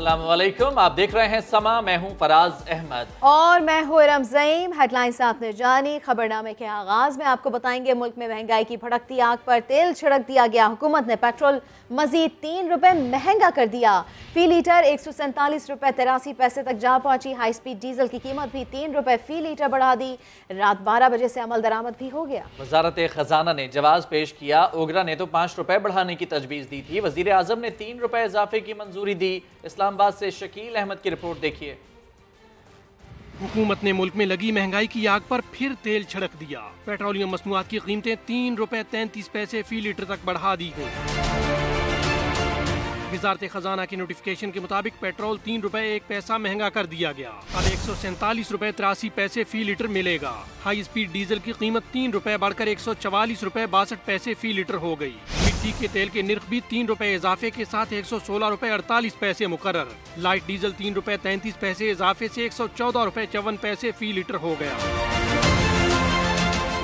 अस्सलामुअलैकुम, आप देख रहे हैं समा। मैं हूं फराज अहमद और मैं हूं इरम ज़ईम। हेडलाइंस आपने जानी। खबरनामे के आगाज में आपको बताएंगे मुल्क में महंगाई की भड़कती आग पर तेल छिड़क दिया गया। हुकूमत ने पेट्रोल मजीद 3 रुपए महंगा कर दिया। फी लीटर 147 रुपए 83 पैसे तक जा पहुंची। हाई स्पीड डीजल की कीमत भी 3 रुपए फी लीटर बढ़ा दी। रात 12 बजे से अमल दरामद भी हो गया। वजारत खजाना ने जवाब पेश किया। ओगरा ने तो 5 रुपए बढ़ाने की तजवीज़ दी थी। वजीर आजम ने 3 रुपए इजाफे की मंजूरी दी। इस्लामाबाद से शकील अहमद की रिपोर्ट देखिए। हुकूमत ने मुल्क में लगी महंगाई की आग पर फिर तेल छिड़क दिया। पेट्रोलियम मसनूआत की कीमतें 3 रुपए 33 पैसे फी लीटर तक बढ़ा दी हैं। वजारत खजाना के नोटिफिकेशन के मुताबिक पेट्रोल 3 रुपए 1 पैसा महंगा कर दिया गया। अब 147 रुपए 83 पैसे फी लीटर मिलेगा। हाई स्पीड डीजल की कीमत 3 रुपए बढ़कर 144 रुपए 62 पैसे फी लीटर हो गई। मिट्टी के तेल के निर्ख भी 3 रुपए इजाफे के साथ 116 रुपए 48 पैसे मुकर्रर। लाइट डीजल 3 रुपए 33 पैसे इजाफे से 114 रुपए 54 पैसे फी लीटर हो गया।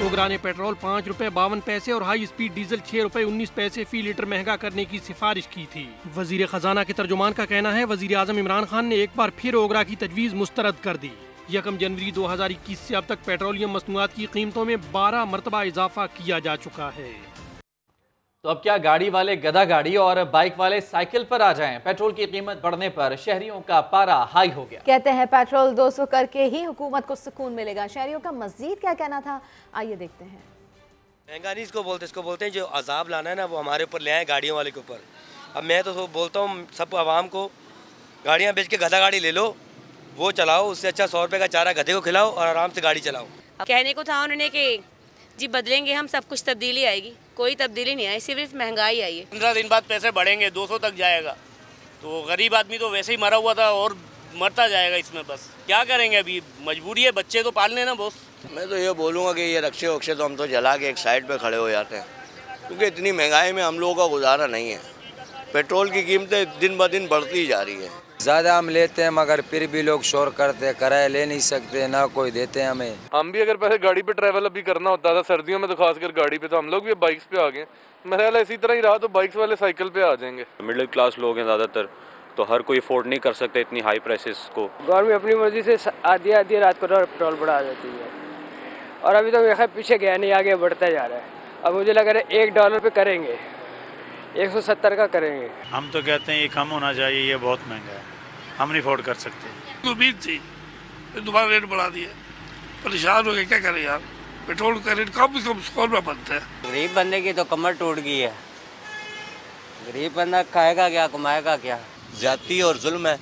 ओगरा ने पेट्रोल 5 रुपए 52 पैसे और हाई स्पीड डीजल 6 रुपए 19 पैसे फी लीटर महंगा करने की सिफारिश की थी। वजीर खजाना के तर्जुमान का कहना है वजीर आजम इमरान खान ने एक बार फिर ओगरा की तजवीज़ मुस्तरद कर दी। 1 जनवरी 2021 से अब तक पेट्रोलियम मसनूआत की कीमतों में 12 मरतबा इजाफा किया जा चुका है। तो अब क्या गाड़ी वाले गधा गाड़ी और बाइक वाले साइकिल पर आ जाएं? पेट्रोल की कीमत बढ़ने पर शहरियों का पारा हाई हो गया। कहते हैं पेट्रोल 200 करके ही हुकूमत को सुकून मिलेगा। शहरियों का मजीद क्या कहना था, आइए देखते हैं। महंगा नहीं इसको बोलते हैं जो अजाब लाना है ना वो हमारे ऊपर ले आए, गाड़ियों वाले के ऊपर। अब मैं तो बोलता हूँ सब आवाम को, गाड़ियाँ बेच के गधा गाड़ी ले लो, वो चलाओ। उससे अच्छा 100 रुपये का चारा गधे को खिलाओ और आराम से गाड़ी चलाओ। कहने को था उन्होंने कि जी बदलेंगे हम, सब कुछ तब्दीली आएगी। कोई तब्दीली नहीं आई, सिर्फ महंगाई आई है। 15 दिन बाद पैसे बढ़ेंगे, 200 तक जाएगा। तो गरीब आदमी तो वैसे ही मरा हुआ था और मरता जाएगा इसमें। बस क्या करेंगे, अभी मजबूरी है, बच्चे तो पालने ना बॉस। मैं तो ये बोलूँगा कि ये रक्षे वक्षे तो हम तो जला के एक साइड पे खड़े हो जाते हैं, क्योंकि इतनी महंगाई में हम लोगों का गुजारा नहीं है। पेट्रोल की कीमतें दिन ब दिन बढ़ती जा रही है। ज़्यादा हम लेते हैं मगर फिर भी लोग शोर करते हैं, किराया ले नहीं सकते, ना कोई देते हैं हमें। हम भी अगर पहले गाड़ी पे ट्रैवल अभी करना होता था सर्दियों में तो खासकर गाड़ी पे, तो हम लोग भी बाइक्स पे आ गए। मेरा ख्याल इसी तरह ही रहा तो बाइक्स वाले साइकिल पे आ जाएंगे। मिडिल क्लास लोग हैं ज़्यादातर, तो हर कोई अफोर्ड नहीं कर सकते इतनी हाई प्राइसेस को। गवर्नमेंट अपनी मर्जी से आधी रात को पेट्रोल बढ़ा देती है और अभी तो मेरे पीछे गया नहीं, आगे बढ़ता जा रहा है। अब मुझे लग रहा है $1 पे करेंगे, 170 का करेंगे। हम तो कहते हैं ये कम होना चाहिए, ये बहुत महंगा है, हम नहीं अफोर्ड कर सकते। उम्मीद थी दोबारा रेट बढ़ा दिया, परेशान हो गए, क्या करें यार। पेट्रोल का रेट कम से कम 100 रुपये बनता है। गरीब बंदे की तो कमर टूट गई है। गरीब बंदा खाएगा क्या, कमाएगा क्या। ज्यादती और जुल्म है,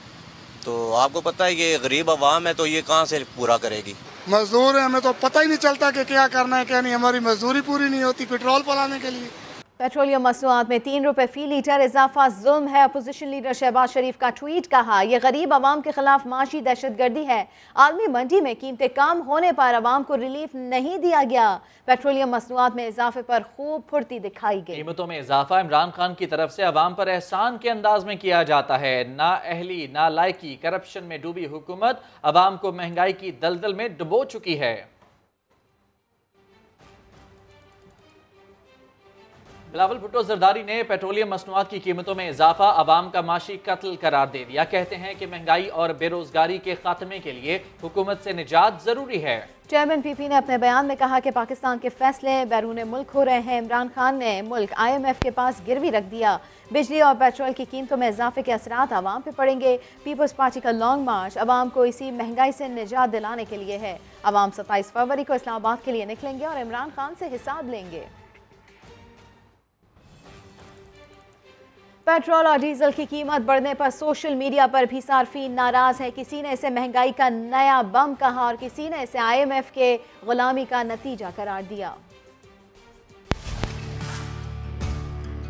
तो आपको पता है कि गरीब आवाम है तो ये कहाँ से पूरा करेगी। मजदूर है, हमें तो पता ही नहीं चलता कि क्या करना है क्या नहीं। हमारी मजदूरी पूरी नहीं होती पेट्रोल पलाने के लिए। पेट्रोलियम मसनूआत में 3 रुपए फी लीटर इजाफा जुल्म है। अपोजिशन लीडर शहबाज शरीफ का ट्वीट, कहा यह गरीब आवाम के खिलाफ माशी दहशतगर्दी है। आलमी मंडी में कीमतें कम होने पर आवाम को रिलीफ नहीं दिया गया। पेट्रोलियम मसनूआत में इजाफे पर खूब फुर्ती दिखाई गई। कीमतों में इजाफा इमरान खान की तरफ से आवाम पर एहसान के अंदाज में किया जाता है। ना अहली ना लायकी, करप्शन में डूबी हुकूमत आवाम को महंगाई की दलदल में डुबो चुकी है। बिलावल भुट्टो जरदारी ने पेट्रोलियम मसनूआत की कीमतों में इजाफा आवाम का माशी कत्ल करार दे दिया। कहते हैं कि महंगाई और बेरोजगारी के खात्मे के लिए हुकूमत से निजात जरूरी है। चेयरमैन पीपी ने अपने बयान में कहा कि पाकिस्तान के फैसले बैरून मुल्क हो रहे हैं। इमरान खान ने मुल्क IMF के पास गिरवी रख दिया। बिजली और पेट्रोल की कीमतों में इजाफे के असरात आवाम पे पड़ेंगे। पीपल्स पार्टी का लॉन्ग मार्च आवाम को इसी महंगाई से निजात दिलाने के लिए है। आवाम 27 फरवरी को इस्लामाबाद के लिए निकलेंगे और इमरान खान से हिसाब लेंगे। पेट्रोल और डीजल की कीमत बढ़ने पर सोशल मीडिया पर भी सार्फिन नाराज है। किसी ने इसे महंगाई का नया बम कहा और किसी ने इसे IMF के गुलामी का नतीजा करार दिया।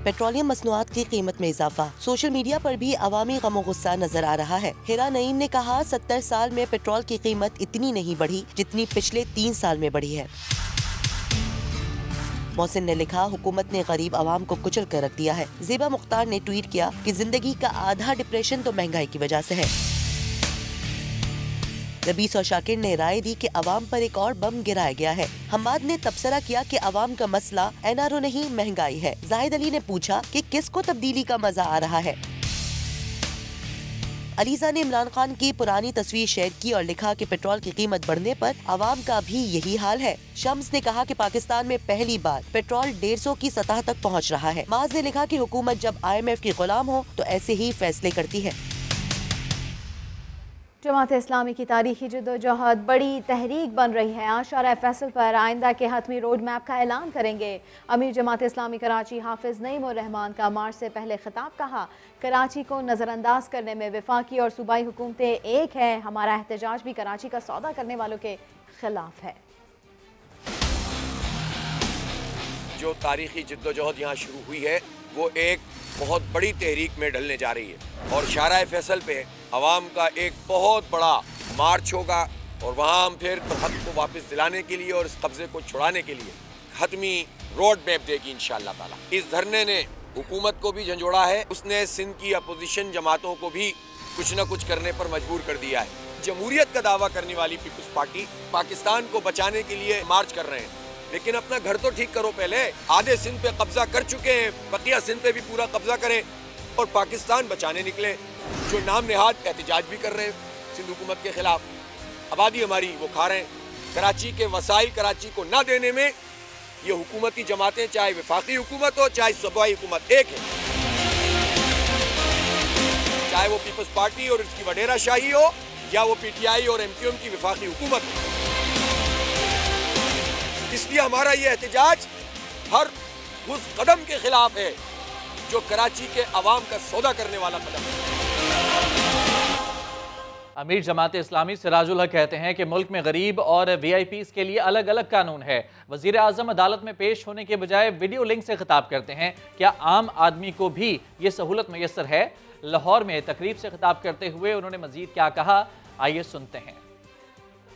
पेट्रोलियम मसनूआत की कीमत में इजाफा, सोशल मीडिया पर भी अवामी गमो गुस्सा नजर आ रहा है। हिरा नईम ने कहा 70 साल में पेट्रोल की कीमत इतनी नहीं बढ़ी जितनी पिछले 3 साल में बढ़ी है। मोहसिन ने लिखा हुकूमत ने गरीब आवाम को कुचल कर रख दिया है। ज़ेबा मुख्तार ने ट्वीट किया कि जिंदगी का आधा डिप्रेशन तो महंगाई की वजह से है। रबीस और शाकिर ने राय दी कि अवाम पर एक और बम गिराया गया है। हम्माद ने तबसरा किया कि अवाम का मसला NRO नहीं महंगाई है। जाहिद अली ने पूछा कि किसको तब्दीली का मजा आ रहा है। अलीजा ने इमरान खान की पुरानी तस्वीर शेयर की और लिखा कि पेट्रोल की कीमत बढ़ने पर आवाम का भी यही हाल है। शम्स ने कहा कि पाकिस्तान में पहली बार पेट्रोल 150 की सतह तक पहुंच रहा है। माज ने लिखा कि हुकूमत जब IMF की गुलाम हो तो ऐसे ही फैसले करती है। जमात इस्लामी की तारीखी जद्दोजहद बड़ी तहरीक बन रही है। आज शारा फैसल पर आइंदा के हतमी रोड मैप का ऐलान करेंगे। अमीर जमात इस्लामी कराची हाफिज नईम उर रहमान का मार्च से पहले खिताब कहा, कराची को नज़रअंदाज करने में वफाकी और सूबाई हुकूमतें एक है। हमारा एहतजाज भी कराची का सौदा करने वालों के खिलाफ है। जो तारीखी जद्दोजहद यहाँ शुरू हुई है वो एक बहुत बड़ी तहरीक में ढलने जा रही है और शारा फैसल पे अवाम का एक बहुत बड़ा मार्च होगा और वहाँ हम फिर हक को वापस दिलाने के लिए और इस कब्जे को छुड़ाने के लिए हतमी रोड मैप देगी इंशाअल्लाह ताला। इस धरने ने हुकूमत को भी झंझोड़ा है, उसने सिंध की अपोजिशन जमातों को भी कुछ न कुछ करने पर मजबूर कर दिया है। जमहूरियत का दावा करने वाली पीपल्स पार्टी पाकिस्तान को बचाने के लिए मार्च कर रहे हैं, लेकिन अपना घर तो ठीक करो पहले। आधे सिंध पे कब्जा कर चुके हैं, बकिया सिंध पे भी पूरा कब्जा करें और पाकिस्तान बचाने निकले। जो नाम नेहाद एहतजाज भी कर रहे हैं सिंध हुकूमत के खिलाफ, आबादी हमारी वो खा रहे हैं। कराची के वसाइल कराची को ना देने में ये हुकूमती जमातें, चाहे वफाकी हुकूमत हो चाहे सूबाई हुकूमत, एक है। चाहे वो पीपल्स पार्टी और इसकी वडेरा शाही हो या वो PTI और MQM की वफाकी हुकूमत हो। इसलिए हमारा ये एहतजाज हर उस कदम के खिलाफ है जो कराची के अवाम का सौदा करने वाला कदम है। अमीर जमात इस्लामी सिराजुल हक कहते हैं कि मुल्क में गरीब और VIPs के लिए अलग अलग कानून है। वजीर आजम अदालत में पेश होने के बजाय वीडियो लिंक से खिताब करते हैं। क्या आम आदमी को भी ये सहूलत मैसर है? लाहौर में तकरीब से खिताब करते हुए उन्होंने मजीद क्या कहा, आइए सुनते हैं।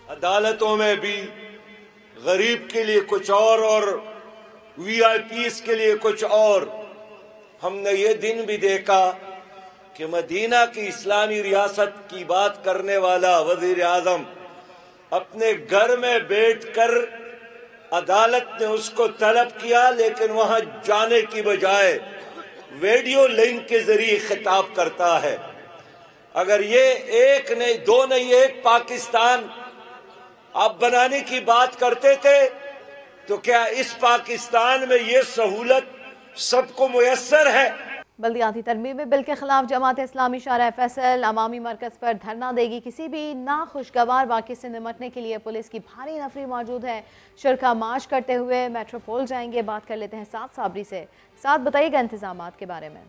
अदालतों में भी गरीब के लिए कुछ और VIPs के लिए कुछ और। हमने ये दिन भी देखा कि मदीना की इस्लामी रियासत की बात करने वाला वजीर आजम अपने घर में बैठकर अदालत ने उसको तलब किया, लेकिन वहां जाने की बजाय वीडियो लिंक के जरिए खिताब करता है। अगर ये एक नहीं दो नहीं एक पाकिस्तान आप बनाने की बात करते थे तो क्या इस पाकिस्तान में ये सहूलत सबको मुयस्सर है? बल्दियाती तरमीमी बिल के खिलाफ जमात इस्लामी शारा फैसल अवामी मरकज पर धरना देगी। किसी भी नाखुशगवार वाक़े से निपटने के लिए पुलिस की भारी नफरी मौजूद है। शुरका मार्च करते हुए मेट्रोपोल जाएंगे। बात कर लेते हैं साद साबरी से। साद, बताइएगा इंतजामात के बारे में।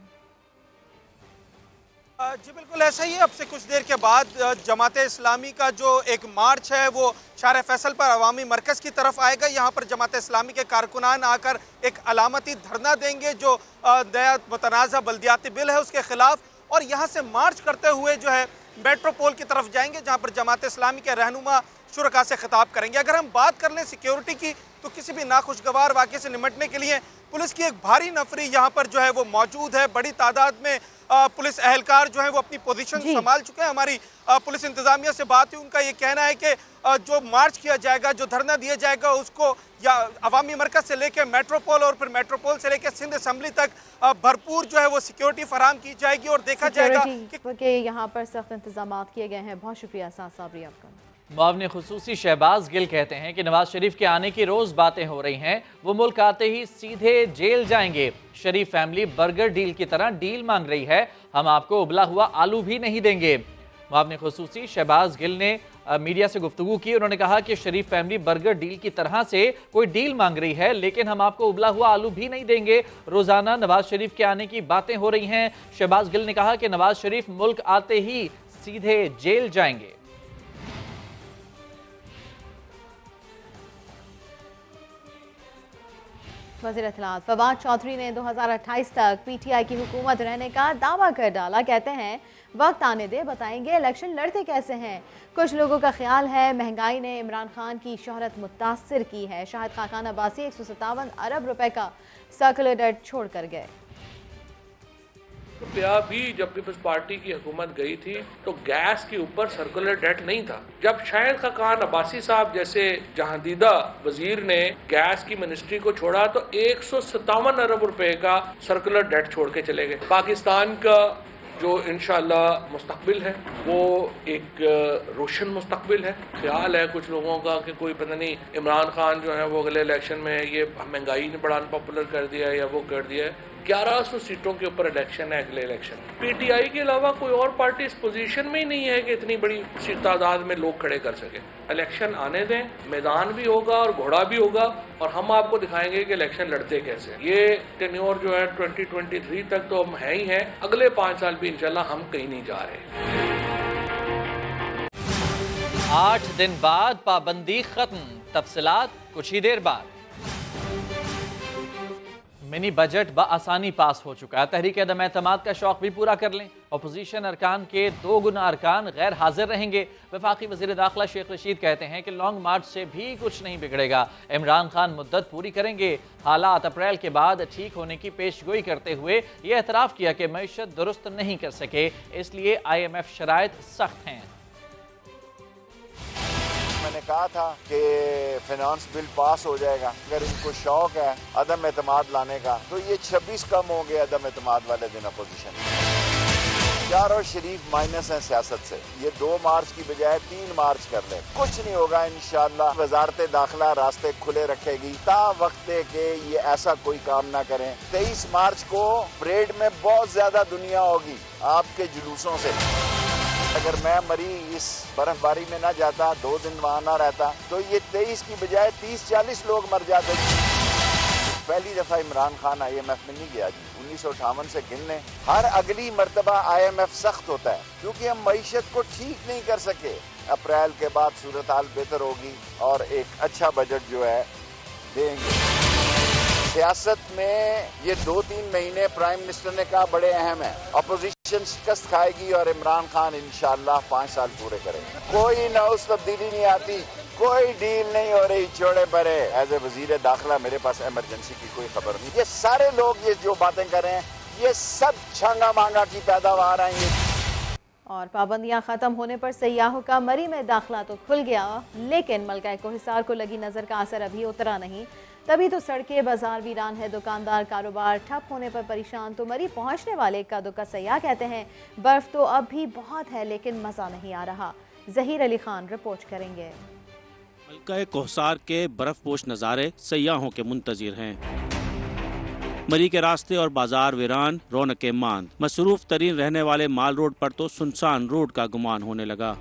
जी बिल्कुल ऐसा ही है। अब से कुछ देर के बाद जमात इस्लामी का जो एक मार्च है वो शारा फैसल पर अवामी मरकज़ की तरफ आएगा। यहाँ पर जमात इस्लामी के कारकुनान आकर एक अलामती धरना देंगे जो नया मुतनाज़ा बल्दियाती बिल है उसके खिलाफ, और यहाँ से मार्च करते हुए जो है मेट्रोपोल की तरफ जाएंगे जहाँ पर जमात इस्लामी के रहनुमा शुरका से खिताब करेंगे। अगर हम बात कर लें सिक्योरिटी की तो किसी भी नाखुशगवार वाक़े से निपटने के लिए पुलिस की एक भारी नफरी यहाँ पर जो है वो मौजूद है। बड़ी तादाद में पुलिस अहलकार जो है वो अपनी पोजीशन संभाल चुके हैं। हमारी पुलिस इंतजामिया से बात हुई, उनका ये कहना है कि जो मार्च किया जाएगा, जो धरना दिया जाएगा, उसको या अवामी मरकज से लेकर मेट्रोपोल और फिर मेट्रोपोल से लेकर सिंध असम्बली तक भरपूर जो है वो सिक्योरिटी फराहम की जाएगी और देखा जाएगा कि यहाँ पर सख्त इंतजाम किए गए हैं। बहुत शुक्रिया साद साबरी आपका। मुआविन खुसूसी शहबाज गिल कहते हैं कि नवाज शरीफ के आने की रोज़ बातें हो रही हैं, वो मुल्क आते ही सीधे जेल जाएंगे। शरीफ फैमिली बर्गर डील की तरह डील मांग रही है, हम आपको उबला हुआ आलू भी नहीं देंगे। मुआविन खुसूसी शहबाज गिल ने मीडिया से गुफ्तगू की। उन्होंने कहा कि शरीफ फैमिली बर्गर डील की तरह से कोई डील मांग रही है, लेकिन हम आपको उबला हुआ आलू भी नहीं देंगे। रोज़ाना नवाज शरीफ के आने की बातें हो रही हैं। शहबाज गिल ने कहा कि नवाज शरीफ मुल्क आते ही सीधे जेल जाएंगे। वज़ीर इत्तलात फवाद चौधरी ने 2028 तक PTI की हुकूमत रहने का दावा कर डाला। कहते हैं वक्त आने दे बताएंगे इलेक्शन लड़ते कैसे हैं। कुछ लोगों का ख्याल है महंगाई ने इमरान खान की शोहरत मुतासिर की है। शाहिद खाकान अब्बासी 157 अरब रुपए का सर्कुलर डेट छोड़ कर गए। रुपया भी जब पीपल्स पार्टी की हुकूमत गई थी तो गैस के ऊपर सर्कुलर डेट नहीं था। जब शाहिद खाकान अब्बासी साहब जैसे जहांदीदा वजीर ने गैस की मिनिस्ट्री को छोड़ा तो 157 अरब रुपए का सर्कुलर डेट छोड़ के चले गए। पाकिस्तान का जो इंशाअल्लाह मुस्तकबिल है वो एक रोशन मुस्तकबिल है। ख्याल है कुछ लोगों का कि कोई पता नहीं इमरान खान जो है वो अगले इलेक्शन में ये महंगाई ने बड़ा अनपॉपुलर कर दिया है या वो कर दिया है। 1100 सीटों के ऊपर इलेक्शन है अगले इलेक्शन। पीटीआई के अलावा कोई और पार्टी इस पोजीशन में ही नहीं है कि इतनी बड़ी तादाद में लोग खड़े कर सके। इलेक्शन आने दें, मैदान भी होगा और घोड़ा भी होगा और हम आपको दिखाएंगे कि इलेक्शन लड़ते कैसे। ये टेन्योर जो है 2023 तक तो हम है ही हैं, अगले 5 साल भी इंशाल्लाह हम कहीं नहीं जा रहे। 8 दिन बाद पाबंदी खत्म, तफसीलात कुछ ही देर बाद। मिनी बजट बआसानी पास हो चुका है। तहरीक अदम एतमाद का शौक भी पूरा कर लें। अपोजिशन अरकान के 2 गुना अरकान गैर हाजिर रहेंगे। वफाकी वज़ीर दाखिला शेख रशीद कहते हैं कि लॉन्ग मार्च से भी कुछ नहीं बिगड़ेगा। इमरान खान मुद्दत पूरी करेंगे। हालात अप्रैल के बाद ठीक होने की पेशगोई करते हुए ये एतराफ़ किया कि मईशत दुरुस्त नहीं कर सके, इसलिए IMF शराइत सख्त हैं। मैंने कहा था कि फाइनेंस बिल पास हो जाएगा। अगर इनको शौक है अदम एतमाद लाने का तो ये 26 कम हो गए अदम एतमाद वाले दिन अपोजिशन। चारों शरीफ माइनस हैं सियासत से। ये 2 मार्च की बजाय 3 मार्च कर ले, कुछ नहीं होगा इंशाअल्लाह। वजारत दाखिला रास्ते खुले रखेगी ता वक्त के ये ऐसा कोई काम ना करें। 23 मार्च को परेड में बहुत ज्यादा दुनिया होगी आपके जुलूसों से। अगर मैं मरी इस बर्फबारी में ना जाता, 2 दिन वहां ना रहता, तो ये 23 की बजाय 30-40 लोग मर जाते। पहली दफा इमरान खान IMF में नहीं गया जी, 1958 से गिनने। हर अगली मर्तबा IMF सख्त होता है क्योंकि हम मईशत को ठीक नहीं कर सके। अप्रैल के बाद सूरत हाल बेहतर होगी और एक अच्छा बजट जो है देंगे। सियासत में ये 2-3 महीने प्राइम मिनिस्टर ने कहा बड़े अहम है। अपोजिशन शिकस्त खाएगी और इमरान खान इंशाअल्लाह 5 साल पूरे करेंगे। कोई नौस तब्दीली नहीं आती, कोई डील नहीं हो रही, छोड़े परे। एज ए वजीर दाखिला मेरे पास इमरजेंसी की कोई खबर नहीं। ये सारे लोग ये जो बातें कर रहे हैं ये सब छांगा मांगा की पैदावार है। और पाबंदियां खत्म होने पर सयाहों का मरी में दाखिला तो खुल गया, लेकिन मलका कोहिसार को लगी नजर का असर अभी उतरा नहीं। तभी तो सड़कें बाजार वीरान है, दुकानदार कारोबार ठप होने पर परेशान। तो मरी पहुंचने वाले इक्का दुक्का सयाह कहते हैं बर्फ तो अब भी बहुत है लेकिन मजा नहीं आ रहा। जहीर अली खान रिपोर्ट करेंगे। मलका कोहिसार के बर्फपोश नज़ारे सयाहों के मुंतजिर हैं। मरी के रास्ते और बाजार वीरान, रौनकें मांद। मसरूफ तरीन रहने वाले माल रोड पर तो सुनसान रोड का गुमान होने लगा।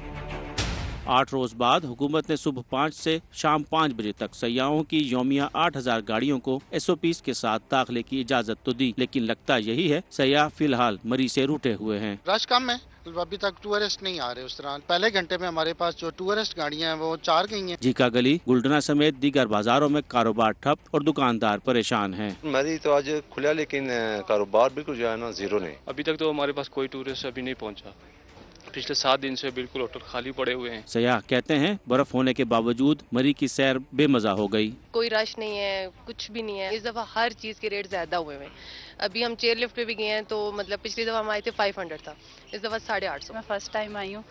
8 रोज बाद हुकूमत ने सुबह 5 से शाम 5 बजे तक सयाहों की यौमिया 8000 गाड़ियों को SOPs के साथ दाखिले की इजाजत तो दी, लेकिन लगता यही है सयाह फिलहाल मरी से रूठे हुए हैं। रश कम है, अभी तक टूरिस्ट नहीं आ रहे उस तरह। पहले घंटे में हमारे पास जो टूरिस्ट गाड़ियां हैं वो 4 गई हैं। जीका गली, गुलडना समेत दीगर बाजारों में कारोबार ठप और दुकानदार परेशान हैं। मरी तो आज खुला लेकिन कारोबार बिल्कुल जो है ना जीरो नहीं। अभी तक तो हमारे पास कोई टूरिस्ट अभी नहीं पहुंचा। पिछले 7 दिन से बिल्कुल होटल खाली पड़े हुए हैं। सयाह कहते हैं बर्फ होने के बावजूद मरी की सैर बेमजा हो गई। कोई रश नहीं है, कुछ भी नहीं है। इस दफा हर चीज के रेट ज्यादा हुए हैं। अभी हम चेयर लिफ्ट पे भी गए हैं तो मतलब पिछली दफा हम आए थे 500 था, इस दफा 850। मैं फर्स्ट टाइम आई हूँ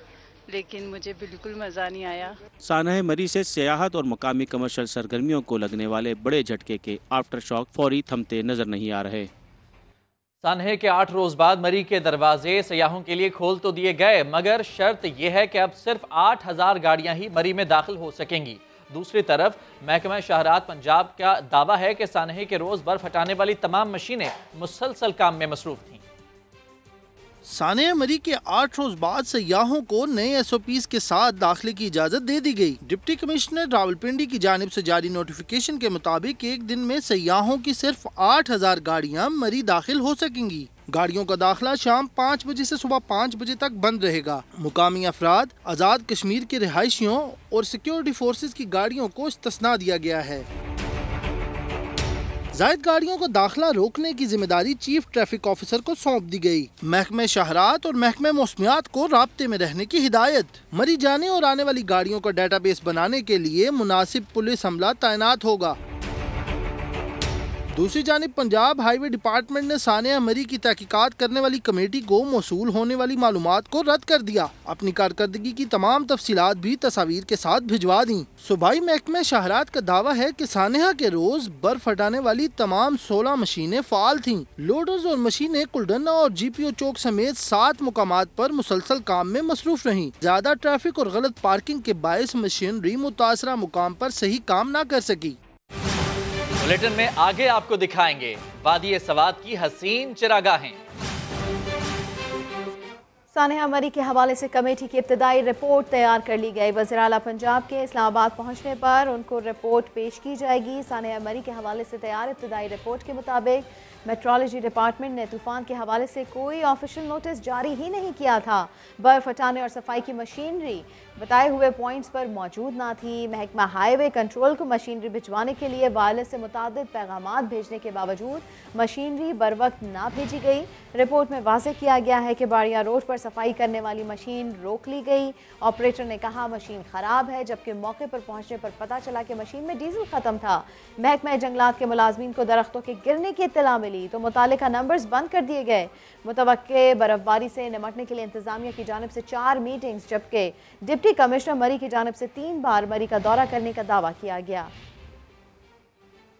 लेकिन मुझे बिल्कुल मजा नहीं आया। सानह मरी से सियाहत और मकामी कमर्शियल सरगर्मियों को लगने वाले बड़े झटके के आफ्टर शॉक फौरी थमते नजर नहीं आ रहे। सानहे के 8 रोज बाद मरी के दरवाजे सयाहों के लिए खोल तो दिए गए, मगर शर्त यह है कि अब सिर्फ 8000 गाड़ियां ही मरी में दाखिल हो सकेंगी। दूसरी तरफ महकमा शहरात पंजाब का दावा है कि सानहे के रोज बर्फ हटाने वाली तमाम मशीनें मुसलसल काम में मसरूफ थीं। सानह मरी के 8 रोज बाद सयाहों को नए SOPs के साथ दाखिले की इजाजत दे दी गई। डिप्टी कमिश्नर रावलपिंडी की जानिब से जारी नोटिफिकेशन के मुताबिक एक दिन में सयाहों की सिर्फ 8000 गाड़ियां मरी दाखिल हो सकेंगी। गाड़ियों का दाखिला शाम 5 बजे से सुबह 5 बजे तक बंद रहेगा। मुकामी अफराद, आज़ाद कश्मीर के रिहायशियों और सिक्योरिटी फोर्सेज की गाड़ियों को इस्तिस्ना दिया गया है। जायद गाड़ियों को दाखिला रोकने की जिम्मेदारी चीफ ट्रैफिक ऑफिसर को सौंप दी गई। महकमे शहरात और महकमे मौसमियात को राब्ते में रहने की हिदायत। मरी जाने और आने वाली गाड़ियों का डेटाबेस बनाने के लिए मुनासिब पुलिस अमला तैनात होगा। दूसरी जानिब पंजाब हाईवे डिपार्टमेंट ने सानिया मरी की तहकीकात करने वाली कमेटी को मौसूल होने वाली मालूमात को रद्द कर दिया। अपनी कारकर्दगी की तमाम तफसीलात भी तस्वीर के साथ भिजवा दी। सूबाई महकमे शाहरात का दावा है कि सानिया के रोज बर्फ हटाने वाली तमाम 16 मशीनें फाल थीं। लोडर्स और मशीनें कुलडन्ना और GPO चौक समेत 7 मुकामात पर मुसलसल काम में मसरूफ रहीं। ज्यादा ट्रैफिक और गलत पार्किंग के बायस मशीनरी मुतासरा मुकाम पर सही काम न कर सकी। बुलेटिन में आगे आपको दिखाएंगे वादी सवात की हसीन चरागाहें। सानिया मरी के हवाले से कमेटी की इब्तदाई रिपोर्ट तैयार कर ली गई। वज़ीर आला पंजाब के इस्लामाबाद पहुंचने पर उनको रिपोर्ट पेश की जाएगी। सानिया मरी के हवाले से तैयार इब्तदाई रिपोर्ट के मुताबिक मेट्रोलॉजी डिपार्टमेंट ने तूफान के हवाले से कोई ऑफिशियल नोटिस जारी ही नहीं किया था। बर्फ हटाने और सफाई की मशीनरी बताए हुए पॉइंट्स पर मौजूद ना थी। महकमा हाईवे कंट्रोल को मशीनरी भिजवाने के लिए वायरलेस से मुतादिद पैगामात भेजने के बावजूद मशीनरी बर वक्त ना भेजी गई। रिपोर्ट में वाज़ेह किया गया है कि बाड़िया रोड पर सफाई करने वाली मशीन रोक ली गई। ऑपरेटर ने कहा मशीन ख़राब है, जबकि मौके पर पहुंचने पर पता चला कि मशीन में डीजल ख़त्म था। महकमा जंगलात के मुलाजमीन को दरख्तों के गिरने की इत्तला मिली तो मुतालिका नंबर्स बंद कर दिए गए। मुतवक्के बर्फबारी से निमटने के लिए इंतजामिया की जानिब से 4 मीटिंग्स, जबकि डिप्टी कमिश्नर मरी की जानिब से 3 बार मरी का दौरा करने का दावा किया गया।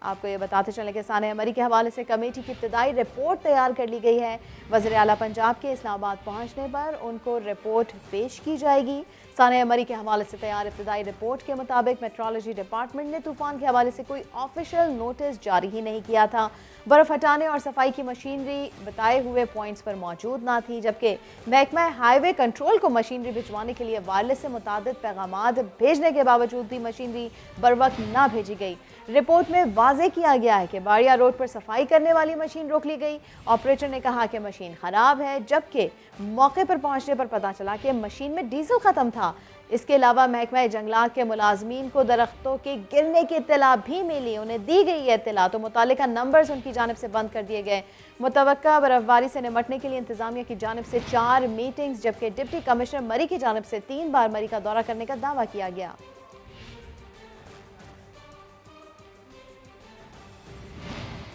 आपको ये बताते चलें कि सानिया मरी के हवाले से कमेटी की इब्तदाई रिपोर्ट तैयार कर ली गई है। वज़ीर आला पंजाब के इस्लामाबाद पहुंचने पर उनको रिपोर्ट पेश की जाएगी। सानिया मरी के हवाले से तैयार इब्तदाई रिपोर्ट के मुताबिक मेट्रोलॉजी डिपार्टमेंट ने तूफान के हवाले से कोई ऑफिशियल नोटिस जारी ही नहीं किया था। बर्फ हटाने और सफाई की मशीनरी बताए हुए पॉइंट्स पर मौजूद ना थी, जबकि महकमा हाईवे कंट्रोल को मशीनरी भिजवाने के लिए वायरलेस से मुतादिद पैगामात भेजने के बावजूद भी मशीनरी बर वक्त ना भेजी गई। रिपोर्ट में वाज़ेह किया गया है कि बाड़िया रोड पर सफाई करने वाली मशीन रोक ली गई। ऑपरेटर ने कहा कि मशीन ख़राब है, जबकि मौके पर पहुंचने पर पता चला कि मशीन में डीजल ख़त्म था। इसके अलावा महकमा जंगलात के मुलाजमीन को दरख्तों के गिरने की इत्तला भी मिली। उन्हें दी गई है इत्तला तो मुतालिका नंबर्स उनकी जानिब से बंद कर दिए गए। मुतवक्का बर्फबारी से निमटने के लिए इंतजामिया की जानिब से 4 मीटिंग्स, जबकि डिप्टी कमिश्नर मरी की जानिब से 3 बार मरी का दौरा करने का दावा किया गया।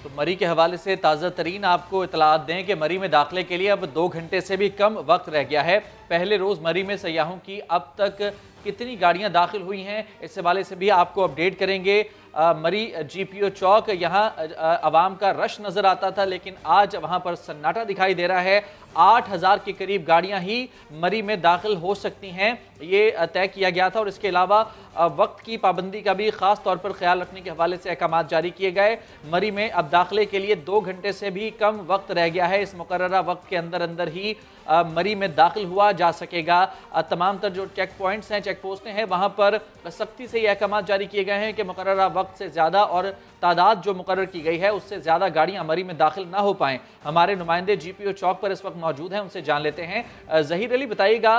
तो मरी के हवाले से ताज़ा तरीन आपको इतलात दें कि मरी में दाखिले के लिए अब 2 घंटे से भी कम वक्त रह गया है। पहले रोज़ मरी में सयाहों की अब तक कितनी गाड़ियां दाखिल हुई हैं, इस हवाले से भी आपको अपडेट करेंगे। मरी GPO चौक, यहाँ आवाम का रश नज़र आता था, लेकिन आज वहाँ पर सन्नाटा दिखाई दे रहा है। 8000 के करीब गाड़ियां ही मरी में दाखिल हो सकती हैं, ये तय किया गया था। और इसके अलावा वक्त की पाबंदी का भी ख़ास तौर पर ख्याल रखने के हवाले से अहकाम जारी किए गए। मरी में अब दाखिले के लिए 2 घंटे से भी कम वक्त रह गया है। इस मुकर्ररा वक्त के अंदर अंदर ही मरी में दाखिल हुआ जा सकेगा। तमाम तर जो चेक पॉइंट्स हैं, चेक पोस्टें हैं, वहाँ पर सख्ती से ये अहकाम जारी किए गए हैं कि मुकर्ररा वक्त से ज़्यादा और तादाद जो मुकर्रर की गई है उससे ज़्यादा गाड़ियाँ मरी में दाखिल ना हो पाएँ। हमारे नुमाइंदे GPO चौक पर इस वक्त मौजूद हैं, उनसे जान लेते हैं। ज़हीर अली, बताइएगा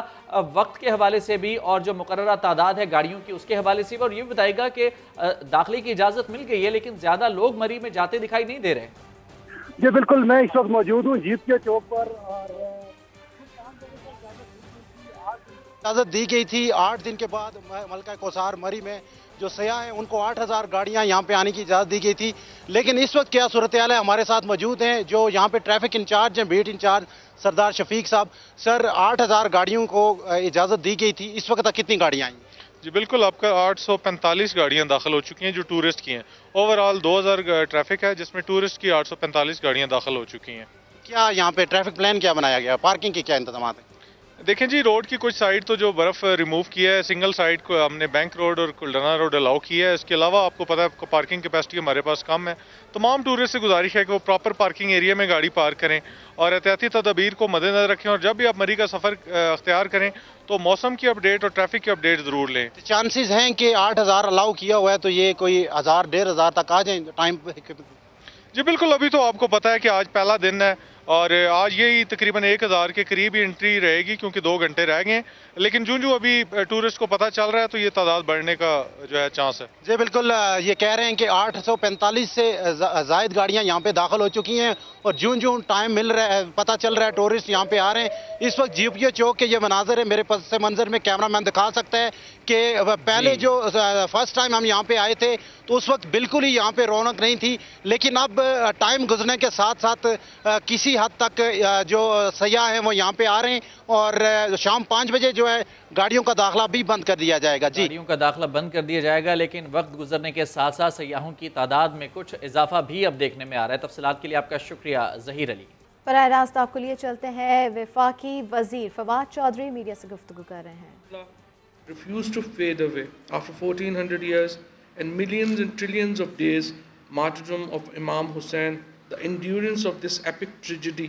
वक्त के हवाले से भी और जो मुकर्ररा तादाद है गाड़ियों की उसके हवाले से भी, और ये भी बताइएगा कि दाखिले की इजाज़त मिल गई है लेकिन ज़्यादा लोग मरी में जाते दिखाई नहीं दे रहे। जी बिल्कुल, मैं इस वक्त मौजूद हूँ GPO चौक पर और इजाज़त दी गई थी 8 दिन के बाद मलका कोसार मरी में जो सयाह हैं उनको 8000 गाड़ियां यहां पे आने की इजाज़त दी गई थी। लेकिन इस वक्त क्या सूरत हाल है, हमारे साथ मौजूद हैं जो यहां पे ट्रैफिक इंचार्ज हैं, बीट इंचार्ज सरदार शफीक साहब। सर, 8000 गाड़ियों को इजाज़त दी गई थी, इस वक्त तक कितनी गाड़ियाँ आई? जी बिल्कुल, आपका 845 गाड़ियाँ दाखिल हो चुकी हैं जो टूरिस्ट की हैं। ओवरऑल 2000 ट्रैफिक है जिसमें टूरिस्ट की 845 गाड़ियाँ दाखिल हो चुकी हैं। क्या यहाँ पे ट्रैफिक प्लान क्या बनाया गया, पार्किंग के क्या इंतजाम है? देखें जी, रोड की कुछ साइड तो जो बर्फ़ रिमूव किया है, सिंगल साइड को हमने बैंक रोड और कुलडना रोड अलाउ किया है। इसके अलावा आपको पता है पार्किंग कैपेसिटी हमारे पास कम है। तमाम टूरिस्ट से गुजारिश है कि वो प्रॉपर पार्किंग एरिया में गाड़ी पार्क करें और एहतियाती तदबीर को मद्देनजर रखें। और जब भी आप मरी का सफ़र अख्तियार करें तो मौसम की अपडेट और ट्रैफिक की अपडेट ज़रूर लें। चांसेस हैं कि 8000 अलाउ किया हुआ है तो ये कोई 1000-1500 तक आ जाए टाइम? जी बिल्कुल, अभी तो आपको पता है कि आज पहला दिन है और आज यही तकरीबन 1000 के करीब ही एंट्री रहेगी क्योंकि 2 घंटे रह गए हैं, लेकिन जो अभी टूरिस्ट को पता चल रहा है तो ये तादाद बढ़ने का जो है चांस है। जी बिल्कुल, ये कह रहे हैं कि 845 से जायद गाड़ियां यहाँ पे दाखिल हो चुकी हैं और जूं टाइम मिल रहा है, पता चल रहा है टूरिस्ट यहाँ पे आ रहे हैं। इस वक्त जीपीओ चौक के ये मनाजर है, मेरे पस मंजर में कैमरामैन दिखा सकता है कि पहले जो फर्स्ट टाइम हम यहाँ पे आए थे तो उस वक्त बिल्कुल ही यहाँ पे रौनक नहीं थी, लेकिन अब टाइम गुजरने के साथ साथ किसी हद तक जो सयाह हैं वो यहाँ पे आ रहे हैं और शाम 5 बजे जो है गाड़ियों का दाखिला भी बंद कर दिया जाएगा। जी, गाड़ियों का दाखिला बंद कर दिया जाएगा, लेकिन वक्त गुजरने के साथ साथ सयाहों की तादाद में कुछ इजाफा भी अब देखने में आ रहा है। तफसीलात के लिए आपका शुक्रिया जहीर अली। बराह रास्त आपको लिए चलते हैं, वफाकी वजीर फवाद चौधरी मीडिया से गुफ्तगू कर रहे हैं। Refused to fade away after 1400 years and millions and trillions of days, martyrdom of Imam Hussein. The endurance of this epic tragedy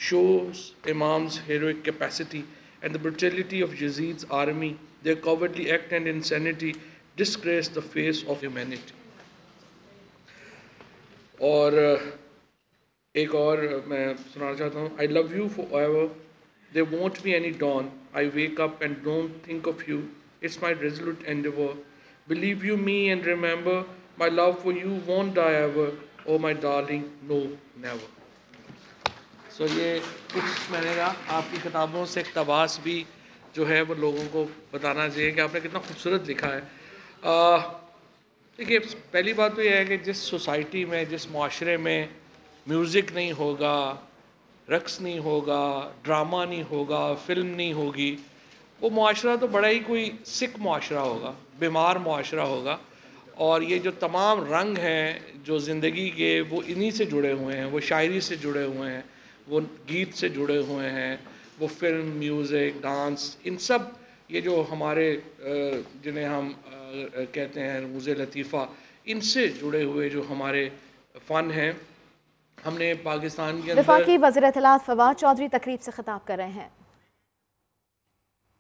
shows Imam's heroic capacity and the brutality of Yazid's army. Their cowardly act and insanity disgrace the face of humanity. और एक और मैं सुनाना चाहता हूँ, I love you forever. There won't be any dawn. I wake up and don't think of you. It's my resolute endeavor. Believe you me and remember, my love for you won't die ever. Oh my darling, no, never. So ये कुछ मैंने कहा आपकी किताबों से इक़्तिबास भी जो है वो लोगों को बताना चाहिए कि आपने कितना खूबसूरत लिखा है। देखिए, पहली बात तो ये है कि जिस सोसाइटी में, जिस माशरे में म्यूज़िक नहीं होगा, रक्स नहीं होगा, ड्रामा नहीं होगा, फिल्म नहीं होगी, वो माशरा तो बड़ा ही कोई सिक माशरा होगा, बीमार माशरा होगा। और ये जो तमाम रंग हैं जो ज़िंदगी के, वो इन्हीं से जुड़े हुए हैं, वो शायरी से जुड़े हुए हैं, वो गीत से जुड़े हुए हैं, वो फिल्म, म्यूज़िक, डांस, इन सब ये जो हमारे जिन्हें हम कहते हैं रमूज़ लतीफ़ा, इनसे जुड़े हुए जो हमारे फ़न हैं, हमने पाकिस्तान के अंदर। वफाकी वज़ीर इत्तलात फवाद चौधरी तकरीब से खिताब कर रहे हैं।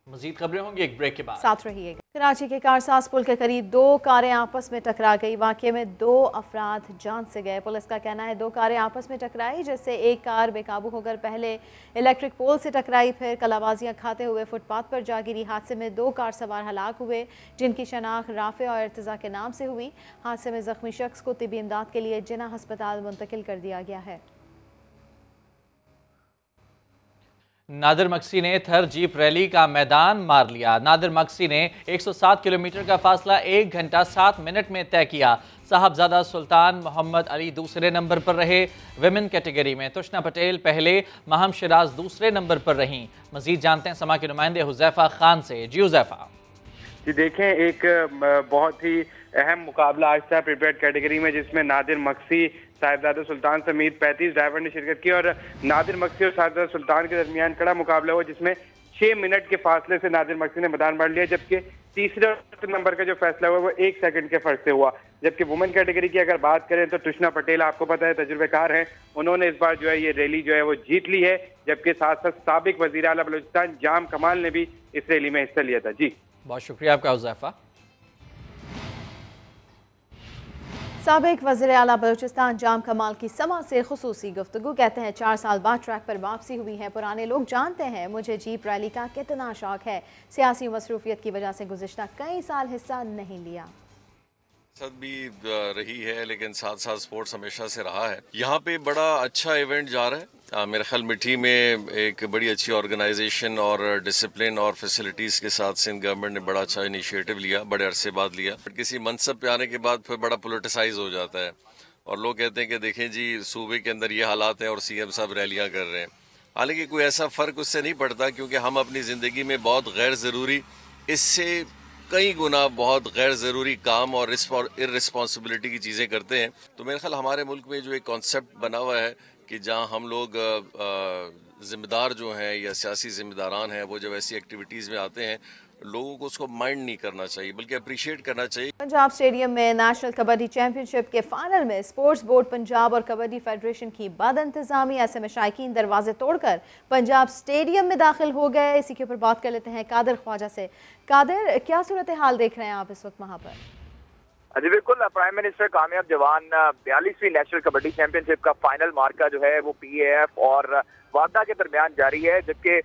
मज़ीद खबरें होंगी एक ब्रेक के बाद, साथ रहिएगा। कराची के कारसाज पुल के करीब 2 कारें आपस में टकरा गई। वाक़ये में 2 अफराद जान से गए। पुलिस का कहना है 2 कारें आपस में टकराई, जिससे एक कार बेकाबू होकर पहले इलेक्ट्रिक पोल से टकराई, फिर कलाबाजियां खाते हुए फुटपाथ पर जा गिरी। हादसे में 2 कार सवार हलाक हुए, जिनकी शनाख्त राफे और इर्तज़ा के नाम से हुई। हादसे में ज़ख्मी शख्स को तिबी इमदाद के लिए जिना अस्पताल मुंतकिल कर दिया गया है। नादिर मक्सी ने थर जीप रैली का मैदान मार लिया। नादिर मक्सी ने 107 किलोमीटर का फासला 1 घंटा 7 मिनट में तय किया। साहबजादा सुल्तान मोहम्मद अली दूसरे नंबर पर रहे। विमेन कैटेगरी में तुष्ना पटेल पहले, महम शिराज दूसरे नंबर पर रहीं। मजीद जानते हैं समा के नुमाइंदे हुजैफा खान से। जी हुजैफा। जी देखें, एक बहुत ही अहम मुकाबला आज था प्रिपेयर्ड कैटेगरी में, जिसमें नादिर मक्सी, साहिबजादा सुल्तान समेत 35 ड्राइवर ने शिरकत की और नादिर मक्सी और साहिबजादा सुल्तान के दरमियान कड़ा मुकाबला हुआ, जिसमें 6 मिनट के फासले से नादिर मक्सी ने मैदान मार लिया, जबकि तीसरे और नंबर का जो फैसला हुआ वो 1 सेकंड के फर्क से हुआ। जबकि वुमेन कैटेगरी की अगर बात करें तो तुष्ना पटेल, आपको पता है तजुर्बेकार हैं, उन्होंने इस बार जो है ये रैली जो है वो जीत ली है, जबकि साथ साथ साबिक वजीर आला बलूचिस्तान जाम कमाल ने भी इस रैली में हिस्सा लिया था। जी बहुत शुक्रिया आपका हुजैफा। साबिक वज़ीर आला बलूचिस्तान जाम कमाल की समा से खुसूसी गुफ्तगू। कहते हैं 4 साल बाद ट्रैक पर वापसी हुई है। पुराने लोग जानते हैं मुझे जीप रैली का कितना शौक है। सियासी मसरूफियत की वजह से गुज़िश्ता कई साल हिस्सा नहीं लिया। भी रही है, लेकिन साथ साथ स्पोर्ट्स हमेशा से रहा है। यहाँ पे बड़ा अच्छा इवेंट जा रहा है। मेरे ख्याल मिठी में एक बड़ी अच्छी ऑर्गेनाइजेशन और डिसिप्लिन और फैसिलिटीज़ के साथ सिंध गवर्नमेंट ने बड़ा अच्छा इनिशिएटिव लिया, बड़े अरसे बाद लिया। किसी मनसब पे आने के बाद फिर बड़ा पोलिटिसाइज हो जाता है और लोग कहते हैं कि देखें जी सूबे के अंदर ये हालात हैं और सीएम साहब रैलियाँ कर रहे हैं। हालांकि कोई ऐसा फ़र्क उससे नहीं पड़ता, क्योंकि हम अपनी ज़िंदगी में बहुत गैर ज़रूरी, इससे कई गुना बहुत गैर ज़रूरी काम और इररिस्पॉन्सिबिलिटी की चीज़ें करते हैं। तो मेरे ख्याल हमारे मुल्क में जो एक कॉन्सेप्ट बना हुआ है कि जहां हम लोग ज़िम्मेदार जो हैं या सियासी ज़िम्मेदारान हैं, वो जब ऐसी एक्टिविटीज़ में आते हैं लोगों को उसको माइंड नहीं करना चाहिए बल्कि अप्रिशिएट करना चाहिए। पंजाब स्टेडियम में नेशनल कबड्डी चैंपियनशिप के फाइनल में स्पोर्ट्स बोर्ड पंजाब और कबड्डी फेडरेशन की बदइंतजामी। ऐसे में शायकीन दरवाजे तोड़कर पंजाब स्टेडियम में दाखिल हो गए। इसी के ऊपर बात कर लेते हैं कादिर ख्वाजा से। कादिर, क्या सूरत हाल देख रहे हैं आप इस वक्त वहाँ पर? जी बिल्कुल, प्राइम मिनिस्टर कामयाब जवान 42वीं नेशनल कबड्डी चैंपियनशिप का फाइनल मार्का जो है वो PAF और वादा के दरमियान जारी है, जबकि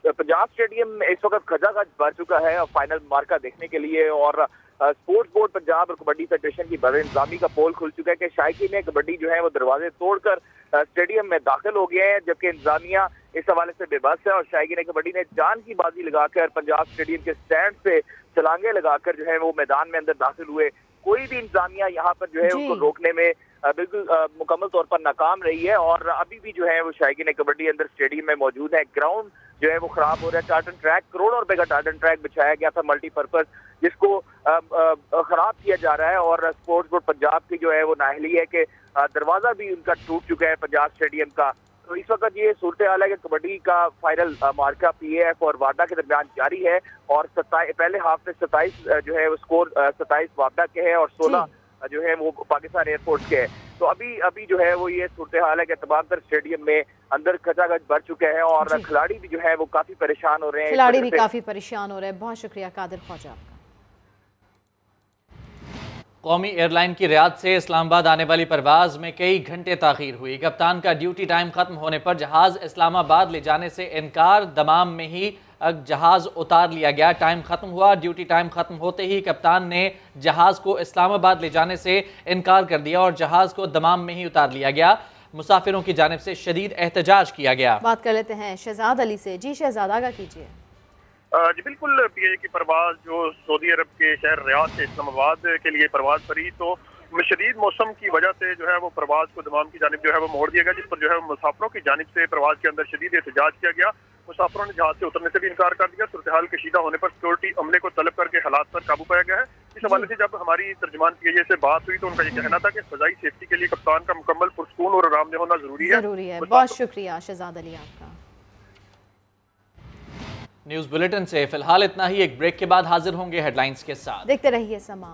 पंजाब स्टेडियम में इस वक्त खचाखच भर चुका है और फाइनल मार्का देखने के लिए। और स्पोर्ट्स बोर्ड पंजाब और कबड्डी फेडरेशन की बड़े इंतजामी का पोल खुल चुका है कि शायकीन कबड्डी जो है वो दरवाजे तोड़कर स्टेडियम में दाखिल हो गए हैं, जबकि इंतजामिया इस हवाले से बेबस है और शायकीन कबड्डी ने जान की बाजी लगाकर पंजाब स्टेडियम के स्टैंड से छलांगे लगाकर जो है वो मैदान में अंदर दाखिल हुए। कोई भी इंतजामिया यहाँ पर जो है उनको रोकने में बिल्कुल मुकम्मल तौर पर नाकाम रही है और अभी भी जो है वो शायकीन कबड्डी अंदर स्टेडियम में मौजूद है। ग्राउंड जो है वो खराब हो रहा है। टार्टन ट्रैक, करोड़ों रुपए का टार्टन ट्रैक बिछाया गया था मल्टीपर्पज, जिसको खराब किया जा रहा है। और स्पोर्ट्स बोर्ड पंजाब की जो है वो नाअहली है कि दरवाजा भी उनका टूट चुका है पंजाब स्टेडियम का। तो इस वक्त ये सूरत हाल है कि कबड्डी का फाइनल मार्का PAF और वादा के दरमियान जारी है और पहले हाफ में 27 जो है वो स्कोर 27 वादा के है और 16 जो है वो पाकिस्तान एयरफोर्स के है। तो अभी जो है वो ये सूरत हाल है कि तमाम तर स्टेडियम में अंदर खचाखच भर चुके हैं और खिलाड़ी भी जो है वो काफी परेशान हो रहे हैं। खिलाड़ी भी काफी परेशान हो रहे हैं। बहुत शुक्रिया कादिर ख्वाजा आपका। कौमी एयरलाइन की रियाद से इस्लामाबाद आने वाली परवाज में कई घंटे ताखीर हुई। कप्तान का ड्यूटी टाइम खत्म होने पर जहाज इस्लामाबाद ले जाने से इनकार, दमाम में ही जहाज उतार लिया गया। टाइम खत्म हुआ, ड्यूटी टाइम खत्म होते ही कप्तान ने जहाज को इस्लामाबाद ले जाने से इनकार कर दिया और जहाज को दमाम में ही उतार लिया गया। मुसाफिरों की जानिब से शदीद एहतजाज किया गया। बात कर लेते हैं शहजाद अली से। जी शहजाद, आगा कीजिए। जी बिल्कुल, PIA की परवाज जो सऊदी अरब के शहर रियाद से इस्लामाबाद के लिए परवाज करी, तो शदीद मौसम की वजह से जो है वो परवाज को दमाम की जानिब जो है वो मोड़ दिया गया, जिस पर जो है मुसाफिरों की जानिब से परवाज के अंदर शदीद एहतजाज किया गया। मुसाफिरों ने जहाज से उतरने से भी इनकार कर दिया। सूरत हाल कशीदा होने पर सिक्योरिटी अमले को तलब करके हालात पर काबू पाया गया है। इस हवाले से जब हमारी तर्जुमान PIA से बात हुई तो उनका ये कहना था कि फजाई सेफ्टी के लिए कप्तान का मुकम्मल पुरसकून और आरामदेह होना जरूरी है। बहुत शुक्रिया शहजाद अली आपका। न्यूज़ बुलेटिन से फिलहाल इतना ही। एक ब्रेक के बाद हाजिर होंगे हेडलाइंस के साथ। देखते रहिए समा।